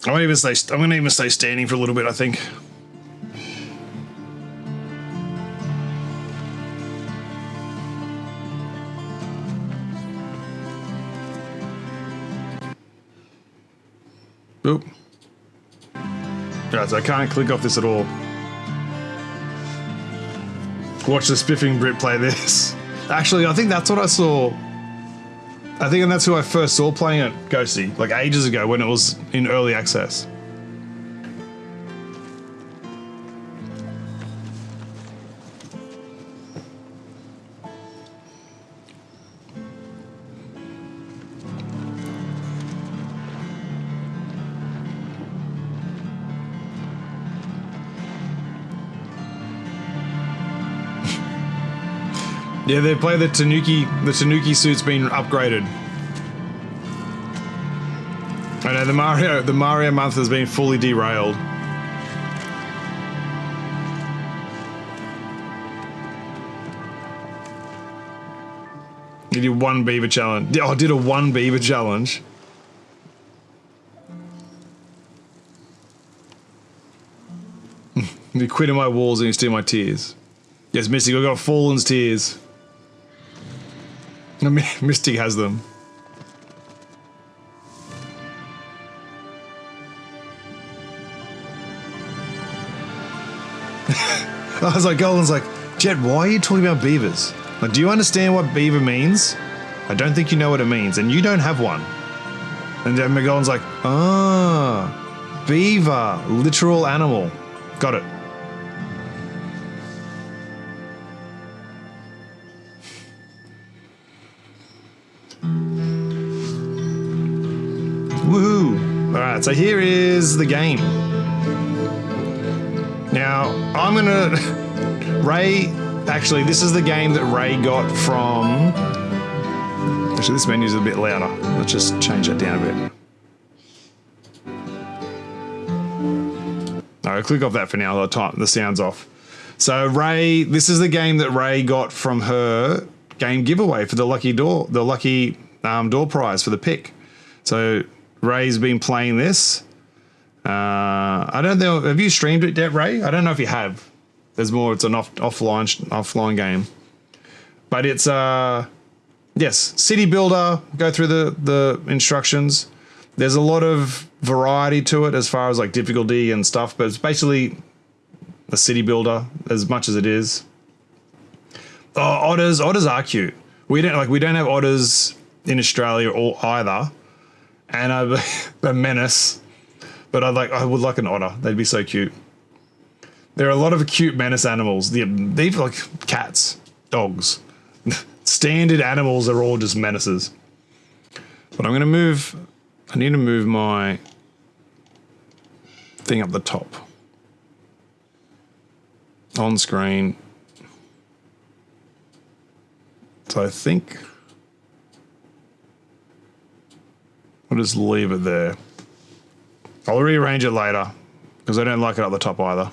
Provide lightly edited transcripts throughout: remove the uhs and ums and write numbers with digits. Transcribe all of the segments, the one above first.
I'm gonna even stay standing for a little bit, I think. Oop. Alright, so I can't click off this at all. Watch the spiffing Brit play this. Actually, I think that's what I saw. I think that's who I first saw playing it, Ghosty, like ages ago when it was in early access. Yeah, they play the Tanuki. The Tanuki suit's been upgraded. I know the Mario month has been fully derailed. You did one beaver challenge. Oh, I did a one beaver challenge. You quit in my walls and you steal my tears. Yes, Mystic, I got Fallen's tears. Mystic has them. I was like, Golden's like, Jet, why are you talking about beavers? Like, do you understand what beaver means? I don't think you know what it means, and you don't have one. And then Golden's like, ah, beaver, literal animal. Got it. Woohoo! Alright, so here is the game. Now, I'm gonna... Ray... Actually, this is the game that Ray got from... Actually, this menu's a bit louder. Let's just change that down a bit. Alright, click off that for now. The sound's off. So, Ray... This is the game that Ray got from her game giveaway for the lucky door. The lucky door prize for the pick. So... Ray's been playing this. I don't know. Have you streamed it yet, Ray? I don't know if you have. There's more. It's an offline game. But it's yes, city builder. Go through the instructions. There's a lot of variety to it as far as like difficulty and stuff. But it's basically a city builder as much as it is. Oh, otters. Otters are cute. We don't have otters in Australia or either. And a menace, but I would like an otter. They'd be so cute. There are a lot of cute menace animals. They've like cats, dogs. Standard animals are all just menaces. But I'm gonna move. I need to move my thing up the top. On screen. So I think. I'll just leave it there. I'll rearrange it later because I don't like it at the top either.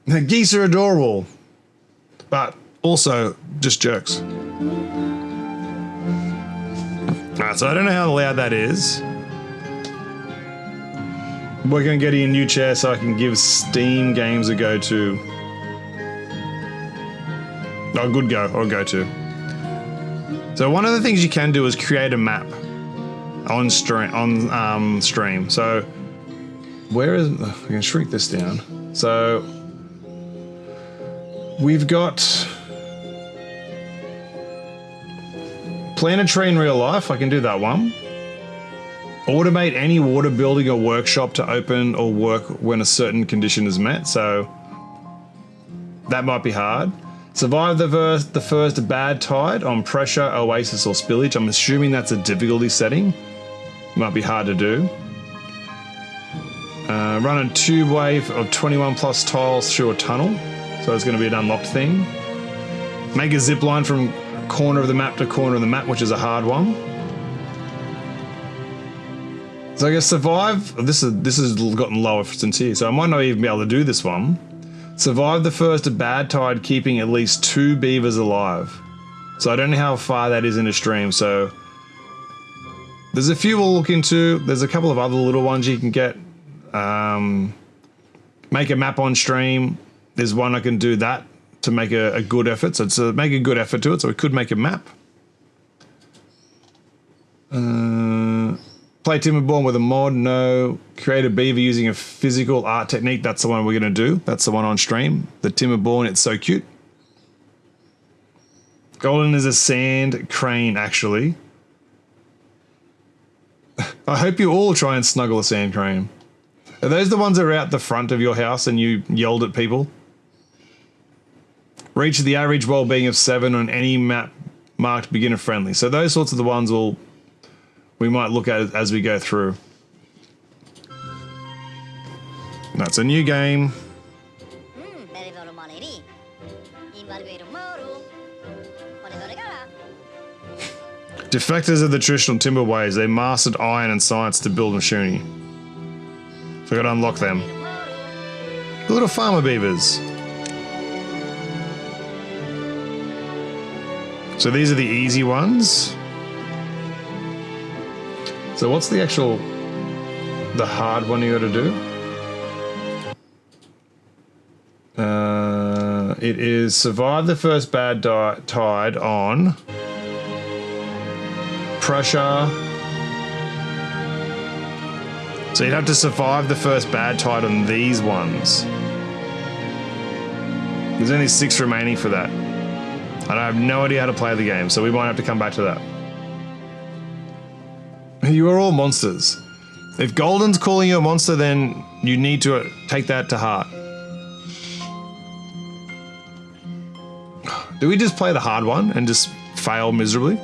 The geese are adorable, but also just jerks. Alright, so I don't know how loud that is. We're going to get a new chair so I can give Steam games a go to. A good go, or go to. So one of the things you can do is create a map on stream. So where is... I can shrink this down. So we've got plant a tree in real life. I can do that one. Automate any water building or workshop to open or work when a certain condition is met. So that might be hard. Survive the first bad tide on pressure, oasis, or spillage. I'm assuming that's a difficulty setting. Might be hard to do. Run a tube wave of 21 plus tiles through a tunnel. So it's going to be an unlocked thing. Make a zip line from corner of the map to corner of the map, which is a hard one. So I guess survive. This has gotten lower since here, so I might not even be able to do this one. Survive the first bad tide, keeping at least 2 beavers alive. So I don't know how far that is in a stream, so There's a few we'll look into. There's a couple of other little ones you can get. Make a map on stream. There's one I can do that to make a good effort. So to make a good effort to it. So we could make a map. Play Timberborn with a mod. No. Create a beaver using a physical art technique. That's the one we're going to do. That's the one on stream. The Timberborn. It's so cute. Golden is a sand crane, actually. I hope you all try and snuggle a sand crane. Are those the ones that are out the front of your house and you yelled at people? Reach the average well-being of 7 on any map marked beginner friendly. So those sorts of the ones we might look at as we go through. That's a new game. Defectors of the traditional timber ways. They mastered iron and science to build machinery. So I gotta unlock them. The little farmer beavers. So these are the easy ones. So what's the hard one you gotta do? It is survive the first bad tide on pressure. So you'd have to survive the first bad tide on these ones. There's only 6 remaining for that. And I have no idea how to play the game, so we might have to come back to that. You are all monsters. If Golden's calling you a monster, then you need to take that to heart. Do we just play the hard one and just fail miserably?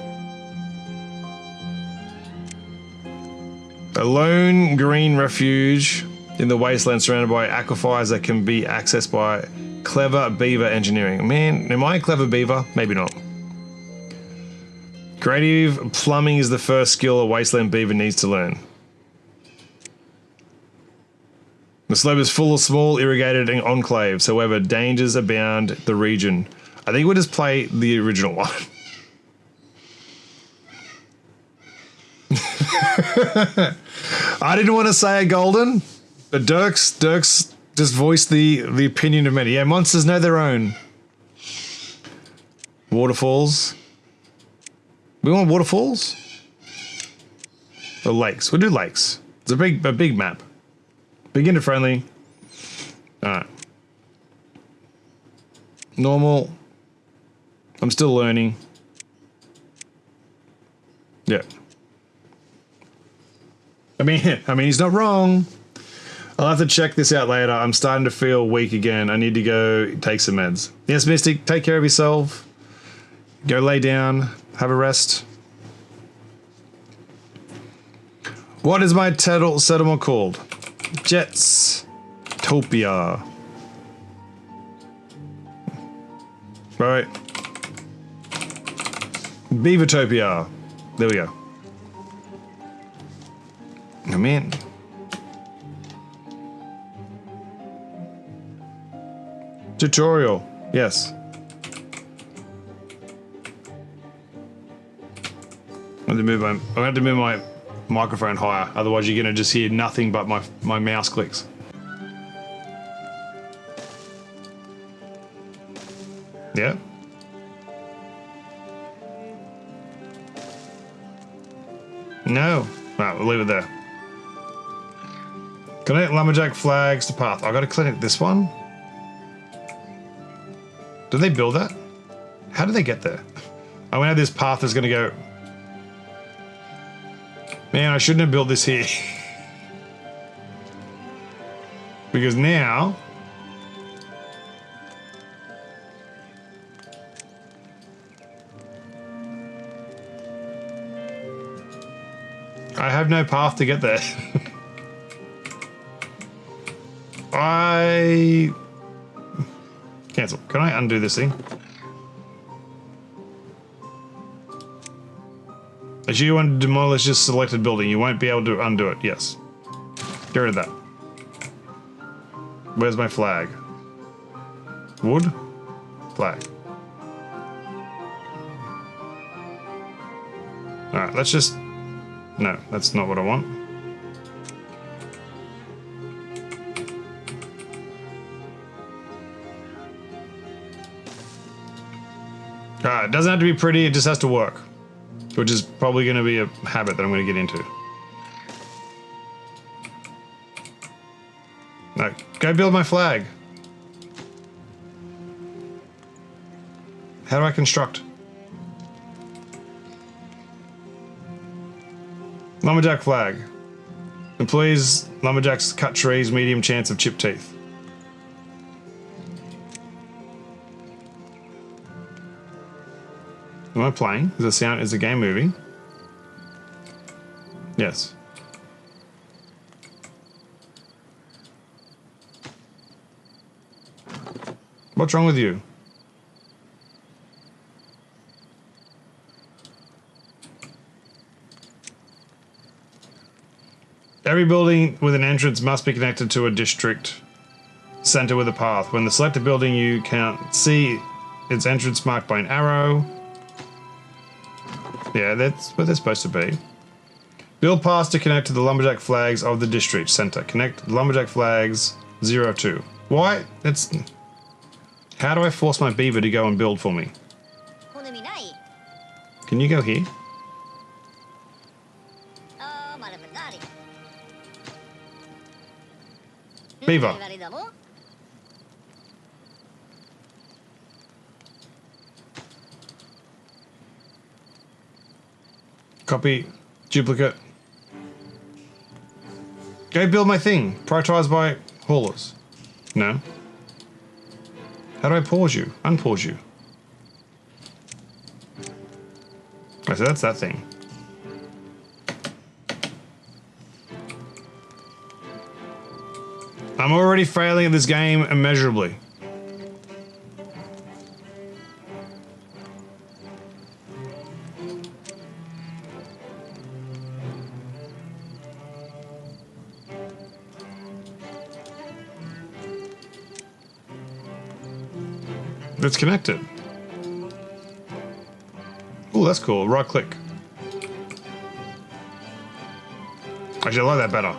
A lone green refuge in the wasteland surrounded by aquifers that can be accessed by clever beaver engineering. Man, am I a clever beaver? Maybe not. Creative plumbing is the first skill a wasteland beaver needs to learn. The slope is full of small irrigated enclaves, however, dangers abound the region. I think we'll just play the original one. I didn't want to say a Golden, but Dirks just voiced the opinion of many. Yeah, monsters know their own. Waterfalls. We want waterfalls? Or lakes? We'll do lakes. It's a big map. Beginner friendly. Alright. Normal. I'm still learning. Yeah. I mean, he's not wrong. I'll have to check this out later. I'm starting to feel weak again. I need to go take some meds. Yes, Mystic, take care of yourself. Go lay down. Have a rest. What is my settlement called? Jets. Topia. Right. Beavertopia. There we go. Oh man. Tutorial. Yes. I have to move my microphone higher, otherwise you're gonna just hear nothing but my mouse clicks. Yeah. No. Right, we'll leave it there. Connect lumberjack flags to path. I gotta connect this one. Did they build that? How did they get there? I went out this path is gonna go. Man, I shouldn't have built this here. Because now I have no path to get there. Cancel. Can I undo this thing? As you want to demolish this selected building, you won't be able to undo it. Yes. Get rid of that. Where's my flag? Wood? Flag. Alright, let's just No, that's not what I want. It doesn't have to be pretty, it just has to work. Which is probably going to be a habit that I'm going to get into. No, go build my flag. How do I construct? Lumberjack flag. Employees, lumberjacks cut trees, medium chance of chipped teeth. Am I playing? Is the game moving? Yes. What's wrong with you? Every building with an entrance must be connected to a district center with a path. When the selected building you can't see its entrance marked by an arrow. Yeah, that's what they're supposed to be. Build paths to connect to the lumberjack flags of the district center. Connect lumberjack flags 02. Why? That's... How do I force my beaver to go and build for me? Can you go here? Beaver. Copy. Duplicate. Go build my thing. Prioritized by haulers. No. How do I pause you? Unpause you. Okay, so that's that thing. I'm already failing at this game immeasurably. It's connected. Oh, that's cool. Right click. Actually, I like that better.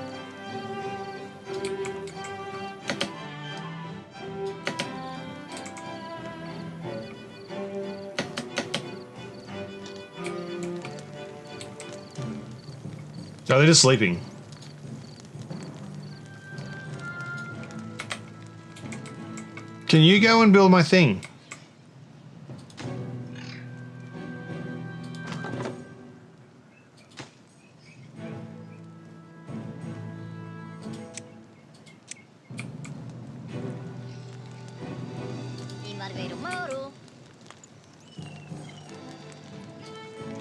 Oh, they're just sleeping. Can you go and build my thing?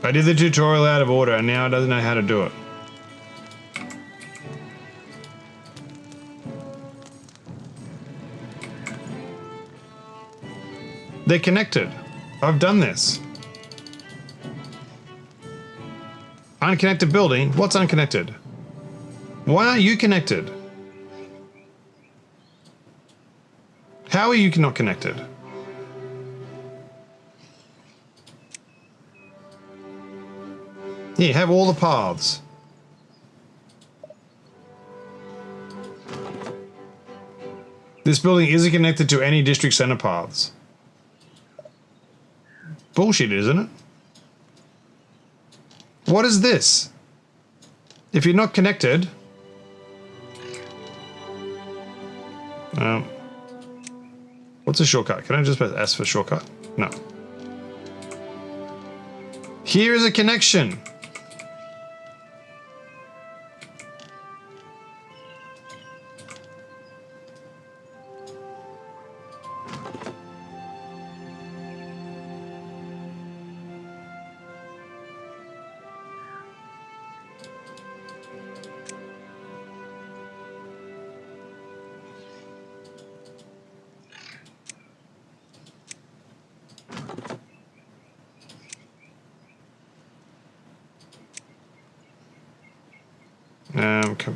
I did the tutorial out of order and now it doesn't know how to do it. They're connected. I've done this. Unconnected building? What's unconnected? Why aren't you connected? How are you not connected? Yeah, have all the paths. This building isn't connected to any district center paths. Bullshit, isn't it? What is this? If you're not connected... what's a shortcut? Can I just press S for shortcut? No. Here is a connection.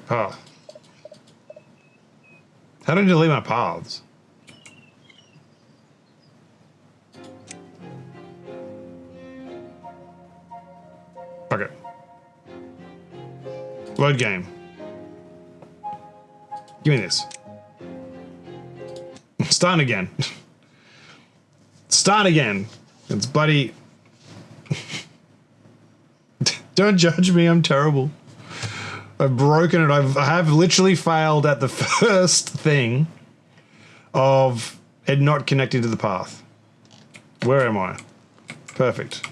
Path. How do I delete my paths? Okay. Load game. Give me this. Starting again. Start again. It's bloody... Don't judge me, I'm terrible. I've broken it. I have literally failed at the first thing of it not connecting to the path. Where am I? Perfect.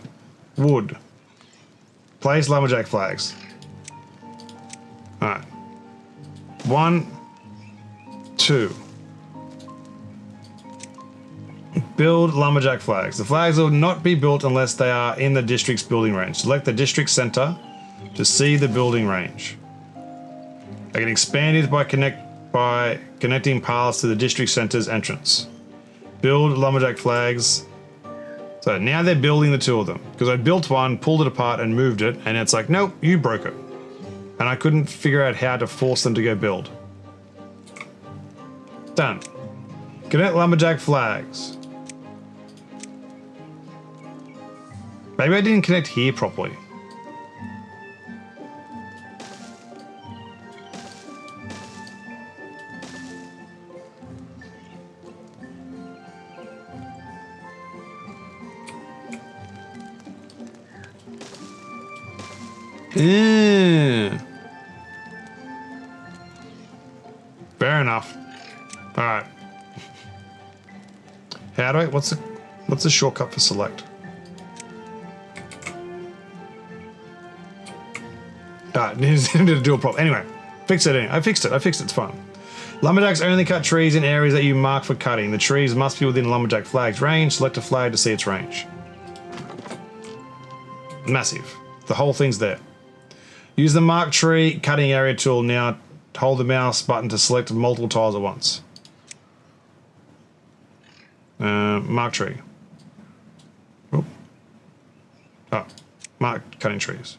Wood. Place lumberjack flags. Alright. 1, 2. Build lumberjack flags. The flags will not be built unless they are in the district's building range. Select the district center to see the building range. They can expand it by connecting paths to the district center's entrance. Build lumberjack flags. So now they're building the two of them. Because I built one, pulled it apart and moved it, and it's like, nope, you broke it. And I couldn't figure out how to force them to go build. Done. Connect lumberjack flags. Maybe I didn't connect here properly. Fair enough. All right. How do I? What's the shortcut for select? Needed to do a problem. Anyway, fix it. Anyway. I fixed it. It's fine. Lumberjacks only cut trees in areas that you mark for cutting. The trees must be within lumberjack flag's range. Select a flag to see its range. Massive. The whole thing's there. Use the mark tree cutting area tool. Now hold the mouse button to select multiple tiles at once. Mark tree. Oh, mark cutting trees.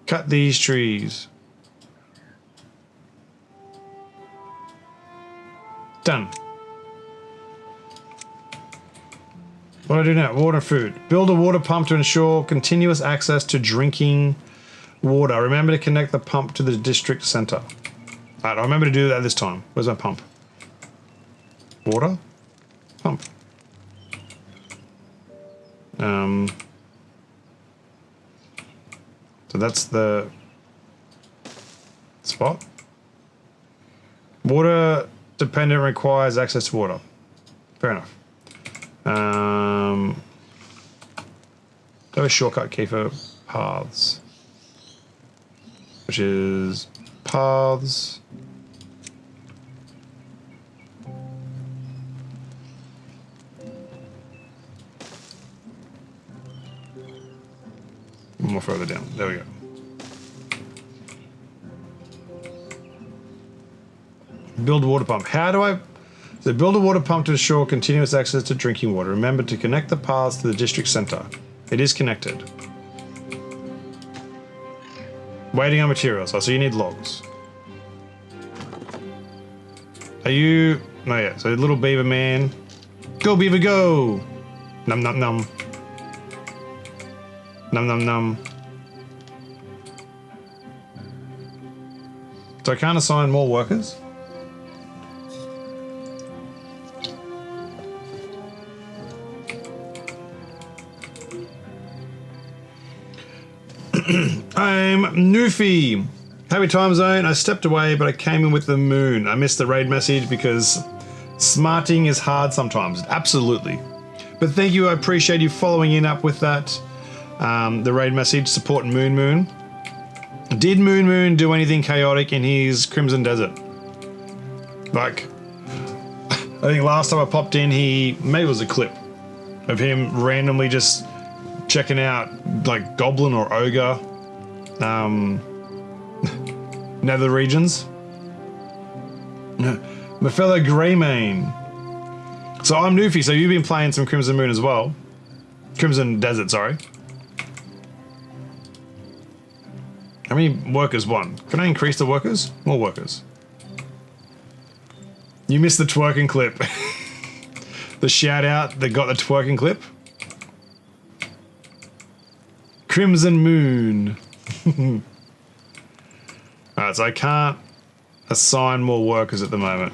Cut these trees. Done. What do I do now? Water, food. Build a water pump to ensure continuous access to drinking water. Remember to connect the pump to the district center. Alright, I'll remember to do that this time. Where's my pump? Water? Pump. So that's the spot. Water dependent requires access to water. Fair enough. Do a shortcut key for paths, which is paths. More further down. There we go. Build a water pump. How do I... So build a water pump to ensure continuous access to drinking water. Remember to connect the paths to the district center. It is connected. Waiting on materials. Oh, so you need logs. Are you... No, yeah. So little beaver man. Go, beaver, go! Num, num, num. Num, num, num. So I can't assign more workers? I'm Newfie. Happy time zone. I stepped away, but I came in with the moon. I missed the raid message because smarting is hard sometimes. Absolutely. But thank you. I appreciate you following in up with that. The raid message, support Moon Moon. Did Moon Moon do anything chaotic in his Crimson Desert? Like, I think last time I popped in, maybe it was a clip of him randomly just checking out like Goblin or Ogre nether regions. My fellow Greymane. So I'm Newfie, so you've been playing some Crimson Moon as well. Crimson Desert, sorry. How many workers want? Can I increase the workers? More workers. You missed the twerking clip. The shout out that got the twerking clip. Crimson Moon. Alright, so I can't assign more workers at the moment.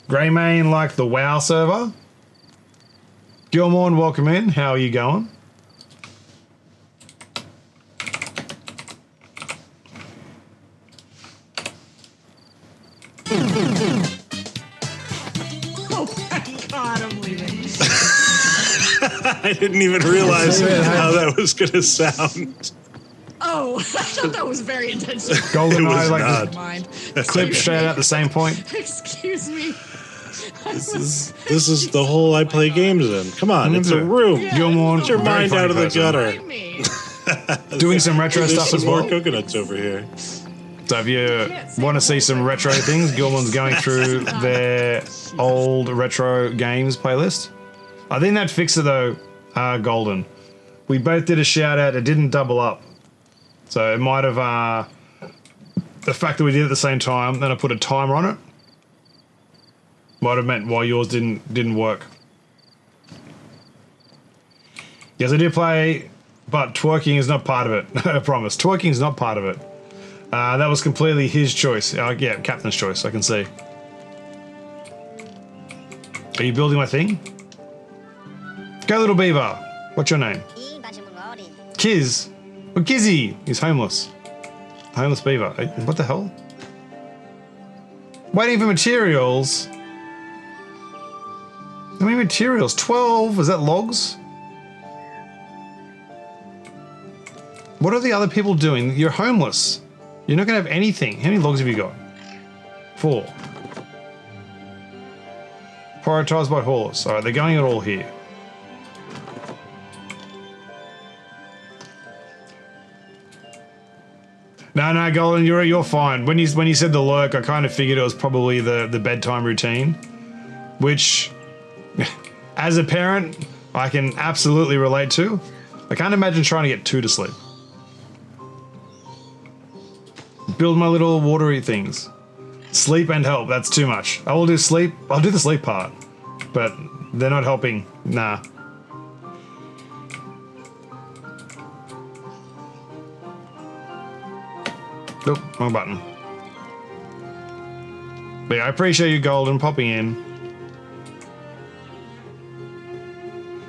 Greymane like the WoW server. Gilmorn, welcome in. How are you going? I didn't even realize how that was going to sound. Oh, I thought that was very intentional. Golden Eye, like not. Mind. clip straight out the same point. Excuse me. This is the hole I play games in. Come on, it's a room. Yeah, Gilmore, Get your very mind funny out of the person. gutter. Mind me. Doing some retro There's stuff some as more well. coconuts over here. So if you want to see some retro things, Gilman's going through their old retro games playlist. I think that fixed it though, Golden. We both did a shout out. It didn't double up. So it might have, the fact that we did it at the same time, then I put a timer on it, might have meant why yours didn't work. Yes, I did play, but twerking is not part of it. I promise. Twerking is not part of it. That was completely his choice. Yeah, captain's choice, I can see. Are you building my thing? Go, little beaver. What's your name? Kiz. Oh, Gizzy. He's homeless. Homeless beaver. What the hell? Waiting for materials. How many materials? 12. Is that logs? What are the other people doing? You're homeless. You're not going to have anything. How many logs have you got? 4. Prioritized by haulers. Alright, they're going it all here. No, Golden, you're fine. When you said the lurk, I kind of figured it was probably the bedtime routine, which, as a parent, I can absolutely relate to. I can't imagine trying to get 2 to sleep. Build my little watery things. Sleep and help, that's too much. I will do sleep, I'll do the sleep part, but they're not helping, nah. Nope, wrong button. But yeah, I appreciate you, Golden, popping in.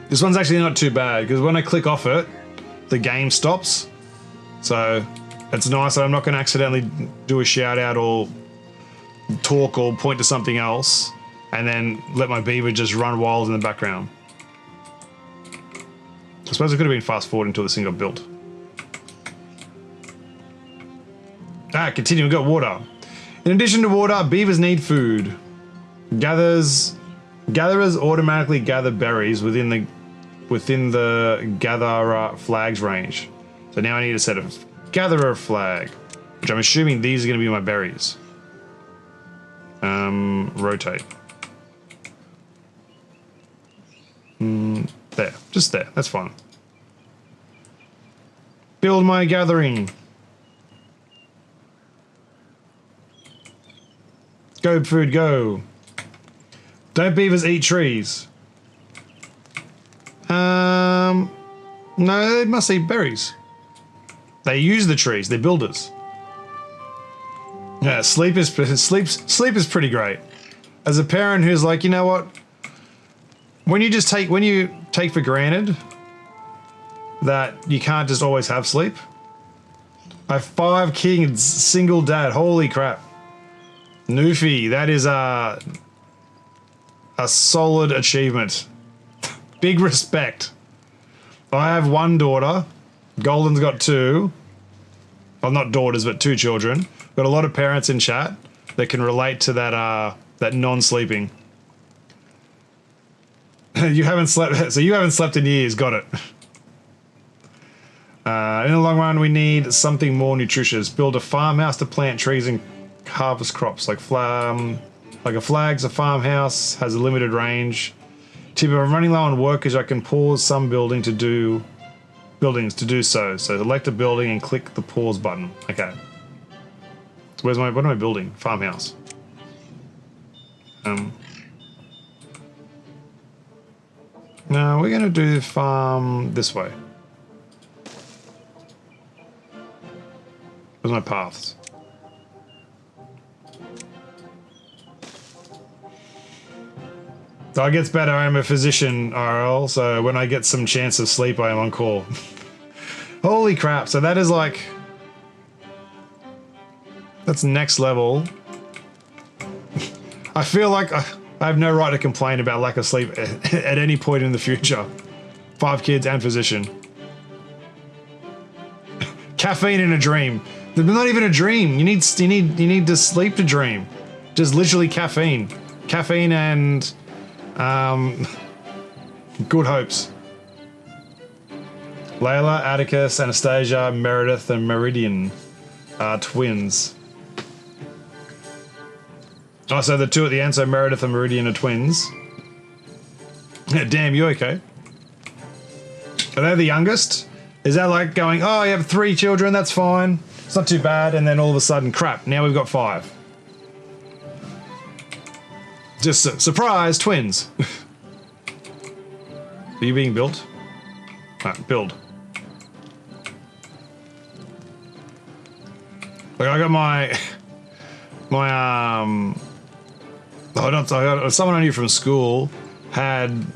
This one's actually not too bad, because when I click off it, the game stops. So it's nice that I'm not going to accidentally do a shout out or talk or point to something else and then let my beaver just run wild in the background. I suppose I could have been fast forward until this thing got built. Continue, we've got water. In addition to water, beavers need food. Gatherers automatically gather berries within the gatherer flag's range. So now I need to set a gatherer flag, which I'm assuming these are going to be my berries. Rotate. There, just there, that's fine. Build my gathering. Go, food, go. Don't beavers eat trees? No, they must eat berries. They use the trees, they're builders. Yeah, sleep is pretty great. As a parent who's like, you know what? When you take for granted that you can't just always have sleep. I have 5 kids, single dad, holy crap. Noofy, that is a solid achievement. Big respect. I have 1 daughter. Golden's got 2. Well, not daughters, but 2 children. Got a lot of parents in chat that can relate to that non-sleeping. You haven't slept, so you haven't slept in years. Got it. In the long run, we need something more nutritious. Build a farmhouse to plant trees and harvest crops, like a flag's a farmhouse, has a limited range. Tip, if I'm running low on workers, I can pause some building to do buildings to do so. So select a building and click the pause button. Okay. So what am I building? Farmhouse. No, we're gonna do farm this way. Where's my paths? So it gets better. I'm a physician, RL, so when I get some chance of sleep, I am on call. Holy crap, so that is like... That's next level. I feel like I have no right to complain about lack of sleep at any point in the future. 5 kids and physician. Caffeine in a dream. They're not even a dream. You need to sleep to dream. Just literally caffeine. Caffeine and... good hopes. Layla, Atticus, Anastasia, Meredith, and Meridian are twins. Oh, so the 2 at the end, so Meredith and Meridian are twins. Yeah, damn, you okay? Are they the youngest? Is that like going, oh, you have 3 children, that's fine. It's not too bad, and then all of a sudden, crap, now we've got 5. Just surprise, twins. Are you being built? Alright, build. Like I got someone I knew from school had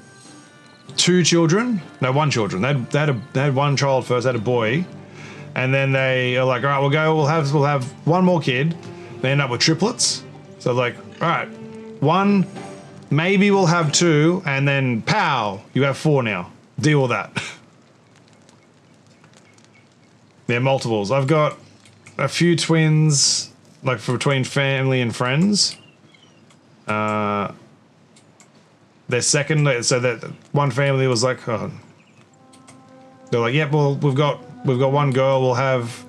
2 children. No, 1 children. They had 1 child first. They had a boy, and then they are like, all right, we'll have 1 more kid. They end up with triplets. So like, all right, 1, maybe we'll have 2, and then pow, you have 4 now. Deal with that. They're multiples. I've got a few twins, like between family and friends. Their second, so that one family was like, oh, they're like, yep, well, we've got 1 girl. We'll have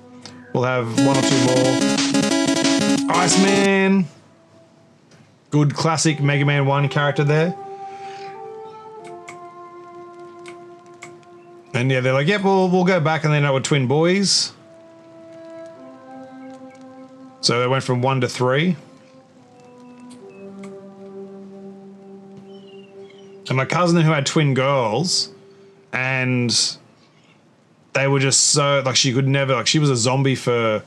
1 or 2 more. Iceman. Good classic Mega Man 1 character there. And yeah, they're like, yep, we'll go back, and then out with twin boys. So they went from 1 to 3. And my cousin who had twin girls, and they were just so, like, she could never, like, she was a zombie for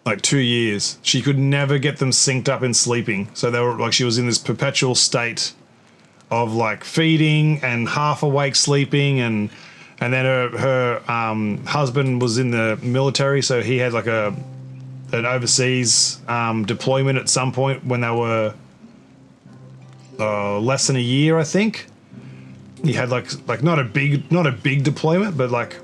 like 2 years. She could never get them synced up in sleeping. So they were like, she was in this perpetual state of like feeding and half awake sleeping, and then her husband was in the military, so he had like an overseas deployment at some point when they were less than a year, I think. He had like not a big deployment, but like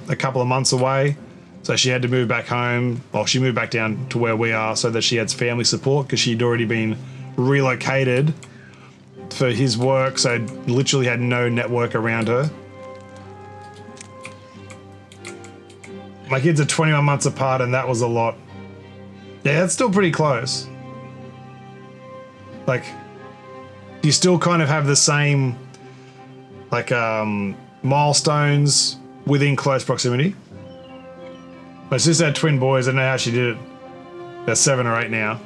a couple of months away. So she had to move back home. Well, she moved back down to where we are so that she had family support, because she'd already been relocated for his work, so literally had no network around her. My kids are 21 months apart, and that was a lot. Yeah, that's still pretty close. Like, you still kind of have the same, like, milestones within close proximity. My sister had twin boys. I don't know how she did it. They're 7 or 8 now.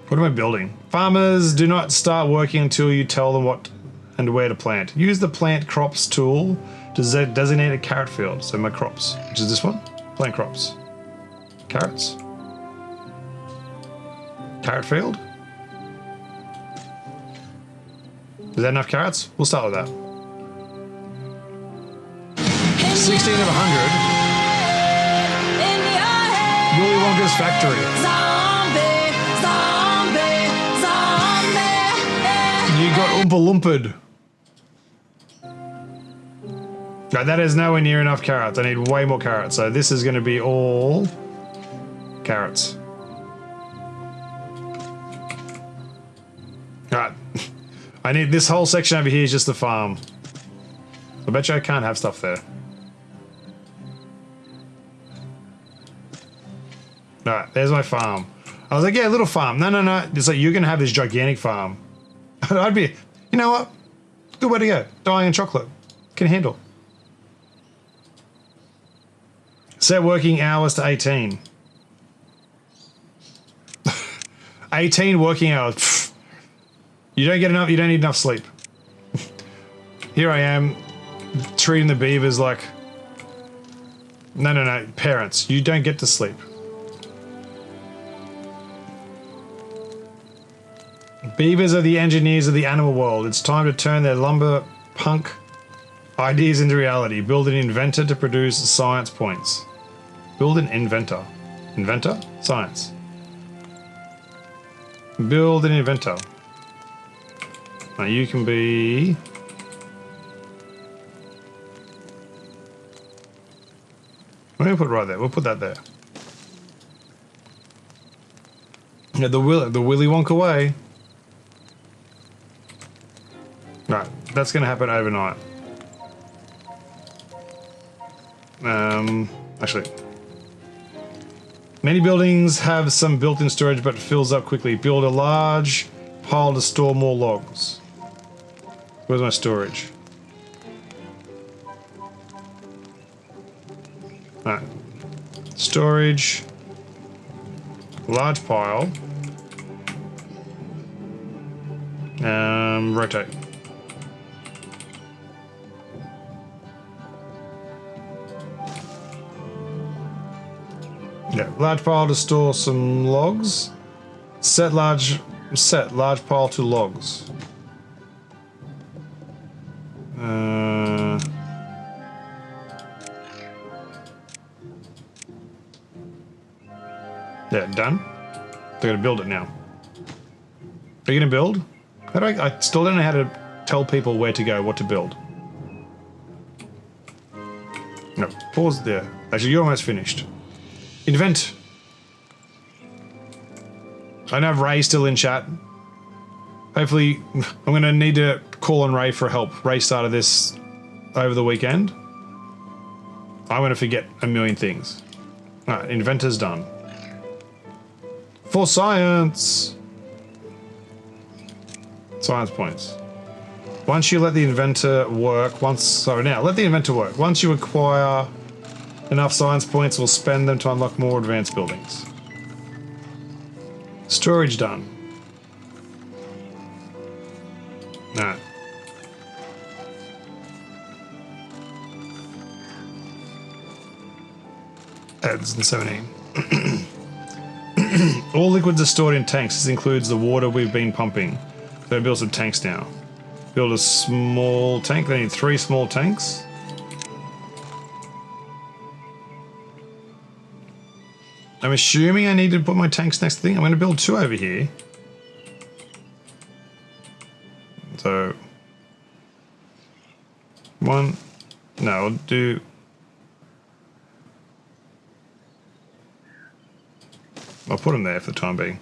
What am I building? Farmers do not start working until you tell them what and where to plant. Use the plant crops tool to designate a carrot field. So my crops, which is this one, plant crops. Carrots. Carrot field. Is that enough carrots? We'll start with that. 16 of 100. Willy Wonka's factory. You got Oompa Loompa'd. No, that is nowhere near enough carrots. I need way more carrots. So this is going to be all carrots. Alright. I need this whole section over here is just the farm. I bet you I can't have stuff there. Alright, there's my farm. I was like, yeah, little farm. No. It's like, you're going to have this gigantic farm. I'd be, you know what? Good way to go. Dying in chocolate. Can handle. Set working hours to 18. 18 working hours. Pfft. You don't get enough. You don't need enough sleep. Here I am treating the beavers like... No. Parents, you don't get to sleep. Beavers are the engineers of the animal world. It's time to turn their lumber punk ideas into reality. Build an inventor to produce science points. Build an inventor. Inventor? Science. Build an inventor. Now you can be... We're going to put it right there. We'll put that there. Yeah, the Willy Wonka way. Right, that's going to happen overnight. Actually, many buildings have some built-in storage, but it fills up quickly. Build a large pile to store more logs. Where's my storage? Alright. Storage. Large pile. Rotate. Yeah, large pile to store some logs. Set large pile to logs. Yeah, done. They're gonna build it now. Are you gonna build? How do I still don't know how to tell people where to go, what to build. No, pause there. Actually, you're almost finished. Invent. I know Ray still in chat. Hopefully, I'm going to need to call on Ray for help. Ray started this over the weekend. I'm going to forget a million things. Alright, inventor's done. For science! Science points. Once you let the inventor work, let the inventor work. Once you acquire enough science points, we'll spend them to unlock more advanced buildings. Storage done. No. Adds in 17. All liquids are stored in tanks. This includes the water we've been pumping. So build some tanks now. Build a small tank. They need 3 small tanks. I'm assuming I need to put my tanks next to the thing. I'm going to build 2 over here. So, 1. No, I'll do... I'll put them there for the time being.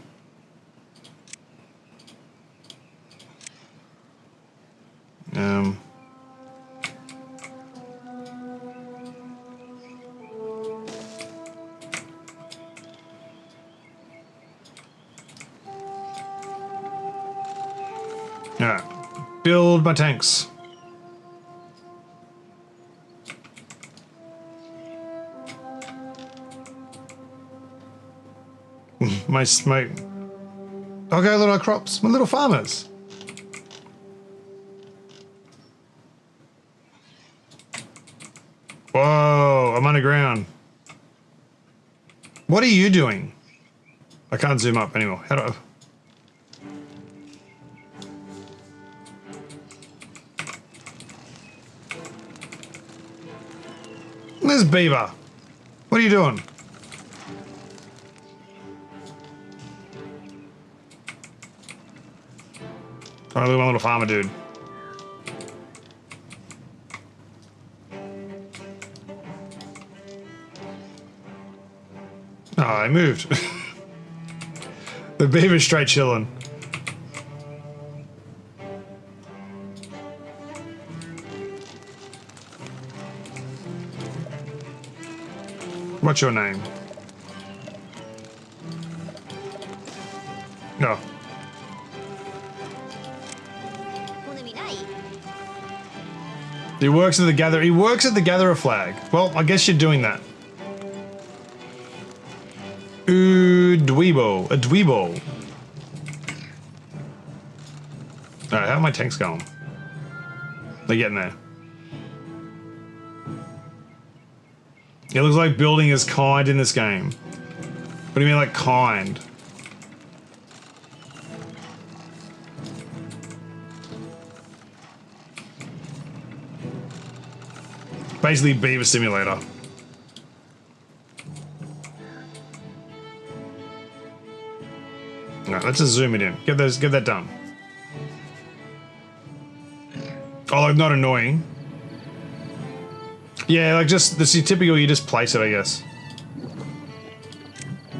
Alright. Build my tanks. my I'll go little crops, my little farmers. Whoa, I'm underground. What are you doing? I can't zoom up anymore. How do I... There's Beaver. What are you doing? Oh, look at my little farmer dude. Oh, I moved. The beaver's straight chilling. What's your name? No. He works at the gather. He works at the gatherer flag. Well, I guess you're doing that. Dweebo. A dweebo. Alright, how are my tanks going? They're getting there. It looks like building is kind in this game. What do you mean, like kind? Basically, Beaver Simulator. Alright, let's just zoom it in. Get that done. Oh, like not annoying. Yeah, like just this is typical. You just place it, I guess.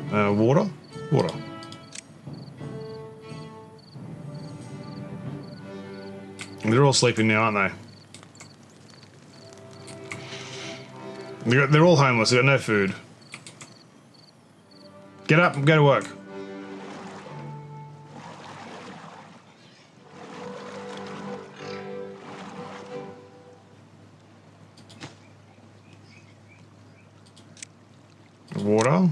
Water. They're all sleeping now, aren't they? They're all homeless. They got no food. Get up and go to work. Water.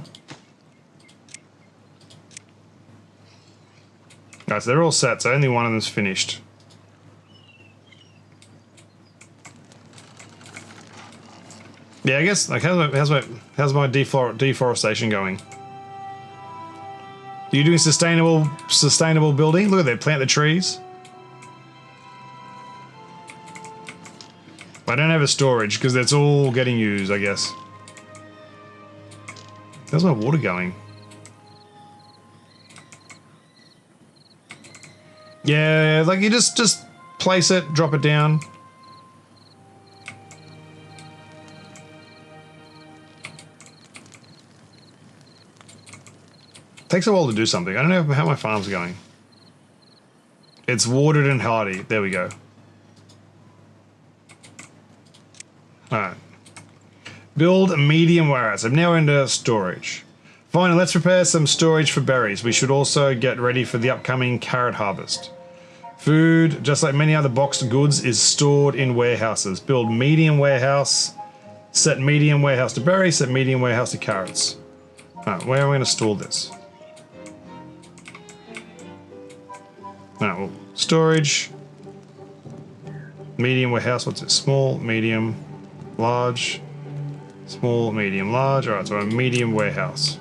Guys, they're all set, so only one of them's finished. Yeah, I guess. Like, how's my deforestation going? Are you doing sustainable building? Look at that, plant the trees. I don't have a storage because that's all getting used, I guess. How's my water going? Yeah, like you just place it, drop it down. Takes a while to do something. I don't know how my farm's going. It's watered and hardy. There we go. Alright. Build a medium warehouse. I'm now into storage. Finally, let's prepare some storage for berries. We should also get ready for the upcoming carrot harvest. Food, just like many other boxed goods, is stored in warehouses. Build medium warehouse. Set medium warehouse to berries. Set medium warehouse to carrots. Alright, where am I going to store this? Alright, well, storage. Medium warehouse. What's it? Small, medium, large. Small, medium, large. Alright, so a medium warehouse.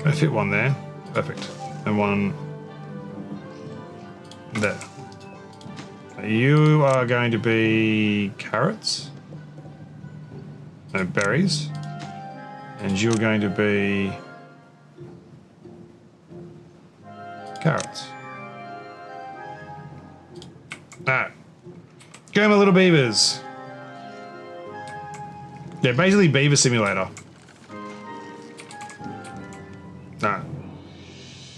I fit one there. Perfect. And one there. You are going to be carrots. No, berries. And you're going to be carrots. Alright. Go, my little beavers. Yeah, basically Beaver Simulator. Alright.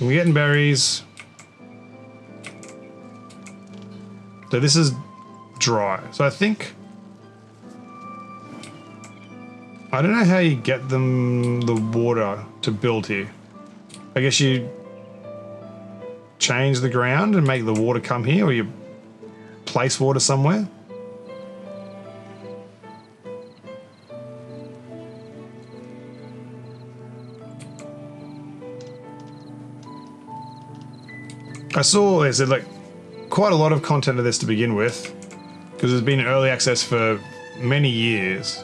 We're getting berries. So this is dry. So I think... I don't know how you get them the water to build here. I guess you change the ground and make the water come here, or you place water somewhere. I saw there's like quite a lot of content of this to begin with, because it's been early access for many years.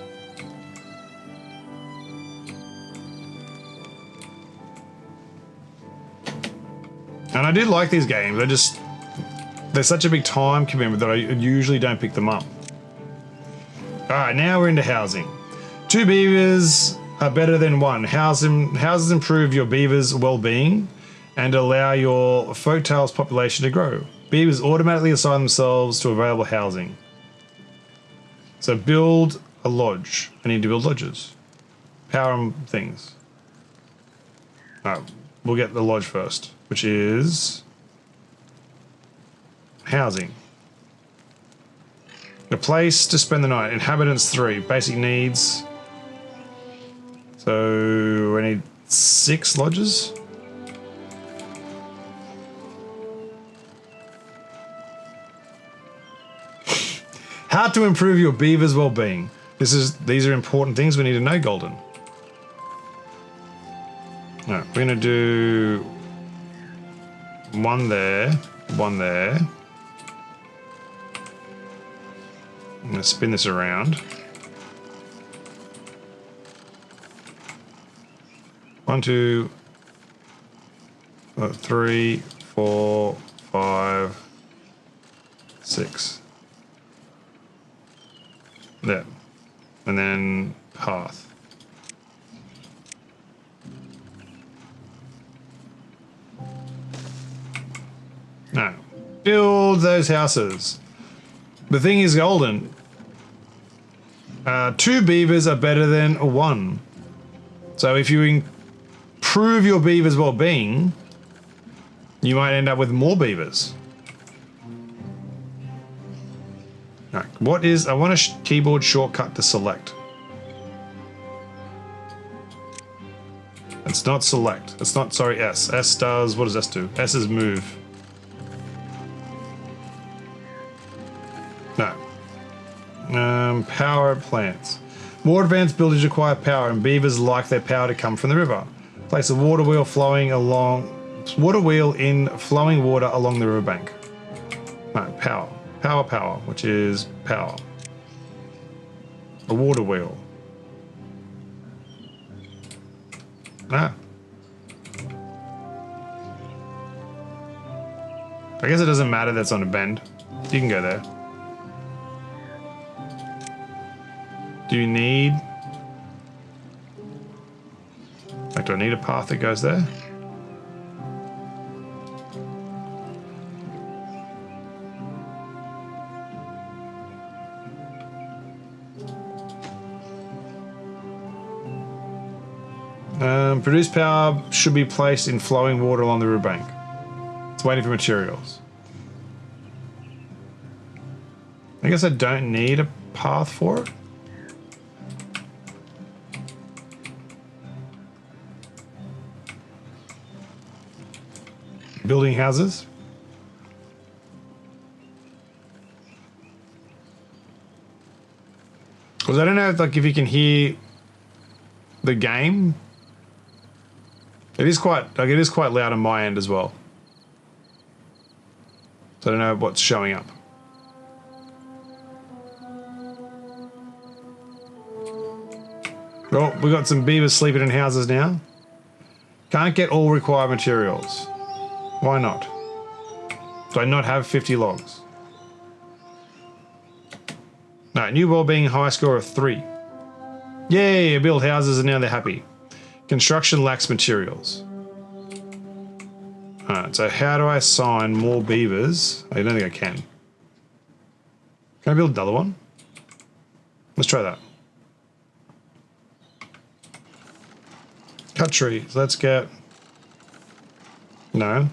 And I did like these games. They're such a big time commitment that I usually don't pick them up. Alright, now we're into housing. 2 beavers are better than 1. Houses improve your beaver's well-being and allow your folktale's population to grow. Beavers automatically assign themselves to available housing. So build a lodge. I need to build lodges. Power them things. Alright, we'll get the lodge first, which is housing. A place to spend the night. Inhabitants 3. Basic needs. So we need 6 lodges. How to improve your beaver's well-being. These are important things we need to know, Golden. No, we're gonna do one there, one there. I'm gonna spin this around. 1, 2, 3, 4, 5, 6. There. And then path. No. Build those houses. The thing is, Golden. 2 beavers are better than 1. So if you improve your beaver's well-being, you might end up with more beavers. Right. What is... I want a keyboard shortcut to select. It's not select. It's not, sorry, S. S does... What does S do? S is move. No. Power plants. More advanced buildings require power, and beavers like their power to come from the river. Place a water wheel in flowing water along the riverbank. No, power. Power, which is power. A water wheel. Ah. I guess it doesn't matter that's on a bend. You can go there. Do you need... Like, do I need a path that goes there? Produce power should be placed in flowing water along the riverbank. It's waiting for materials. I guess I don't need a path for it. Building houses. Because I don't know if you can hear the game. It is quite loud on my end as well. So I don't know what's showing up. Well, we got some beavers sleeping in houses now. Can't get all required materials. Why not? Do I not have 50 logs? No, new well-being high score of 3. Yay, I built houses and now they're happy. Construction lacks materials. Alright, so how do I assign more beavers? I don't think I can. Can I build another one? Let's try that. Cut trees. Let's get... No.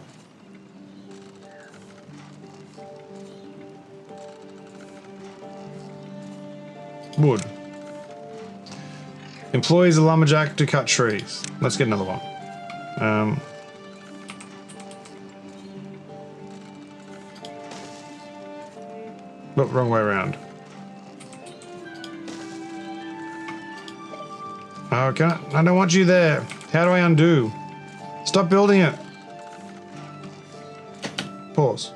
Wood. Employs a lumberjack to cut trees. Let's get another one. Look, wrong way around. Oh, I don't want you there. How do I undo? Stop building it. Pause.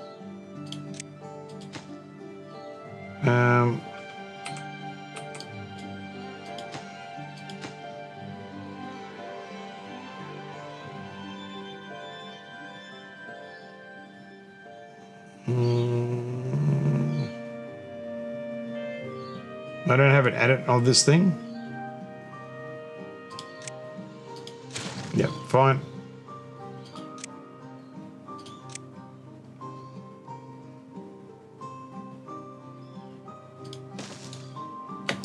I don't have an edit of this thing. Yep, fine.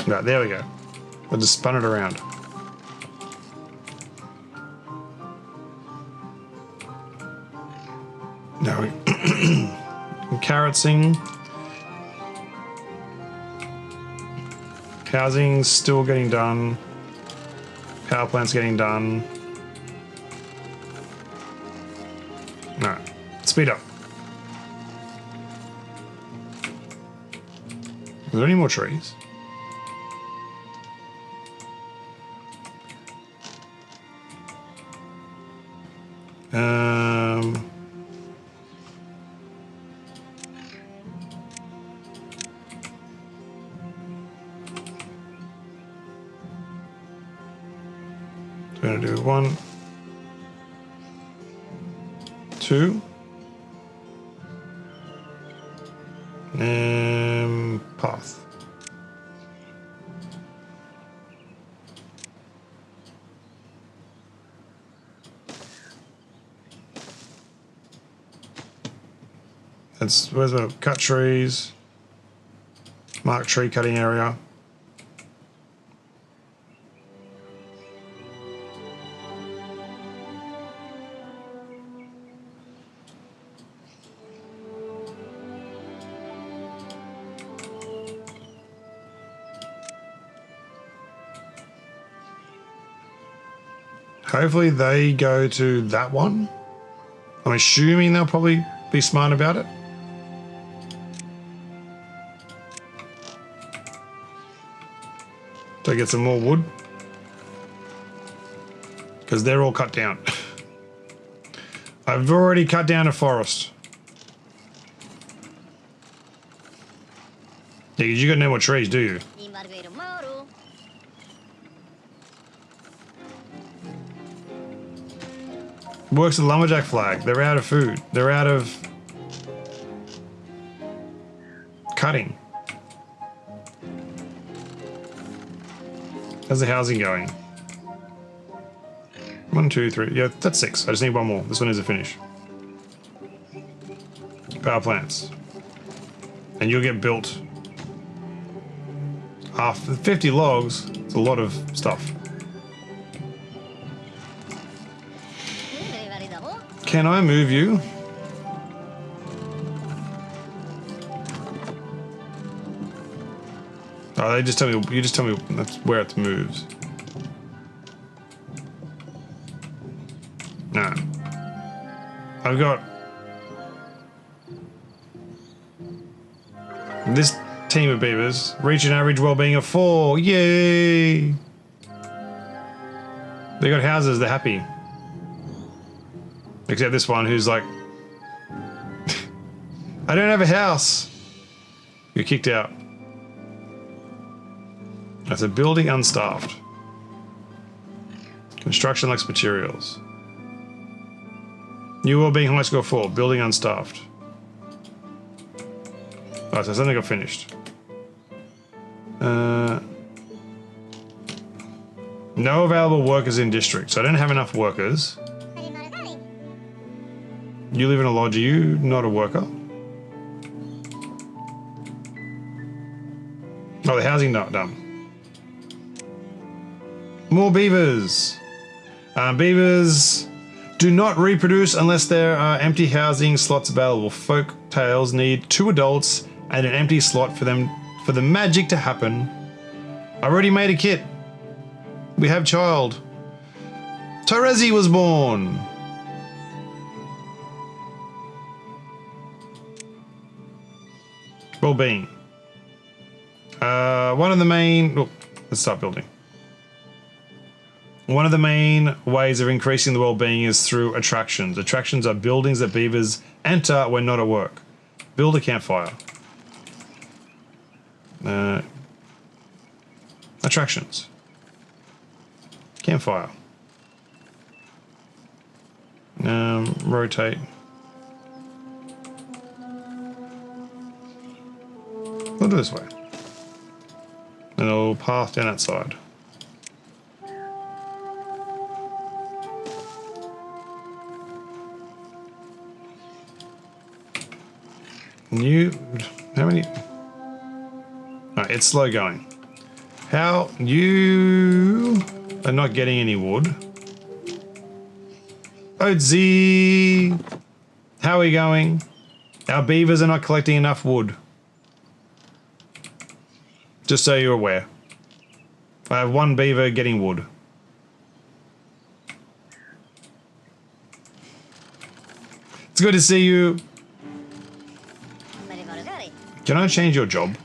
Right, there we go. I just spun it around. No, carrotsing. Housing's still getting done. Power plant's getting done. Alright, speed up. there any more trees? We're gonna do 1, 2, path. That's where's the cut trees, mark tree cutting area. Hopefully they go to that one. I'm assuming they'll probably be smart about it. So get some more wood. Because they're all cut down. I've already cut down a forest. Yeah, 'cause you got no more trees, do you? Works the lumberjack flag. They're out of food. They're out of cutting. How's the housing going? 1, 2, 3. Yeah, that's 6. I just need one more. This one is a finish. Power plants. And you'll get built. After 50 logs, it's a lot of stuff. Can I move you? Oh, they just tell me. You just tell me that's where it moves. No. I've got this team of beavers reach an average well-being of 4. Yay! They got houses. They're happy. Except this one who's like, I don't have a house. You're kicked out. That's a building unstaffed. Construction lacks materials. New well-being high score 4. Building unstaffed. Alright, so something got finished. No available workers in district, so I don't have enough workers. You live in a lodge, are you not a worker? Oh, the housing not done. More beavers. Beavers do not reproduce unless there are empty housing slots available. Folk tales need 2 adults and an empty slot for the magic to happen. I already made a kit. We have child. Terezi was born. Well-being. One of the main... Oh, let's start building. One of the main ways of increasing the well-being is through attractions. Attractions are buildings that beavers enter when not at work. Build a campfire. Attractions. Campfire. Rotate. We'll do this way. And I'll path down that side. How many? No, it's slow going. How you are not getting any wood. Odzie, how are we going? Our beavers are not collecting enough wood. Just so you're aware. I have 1 beaver getting wood. It's good to see you. Can I change your job?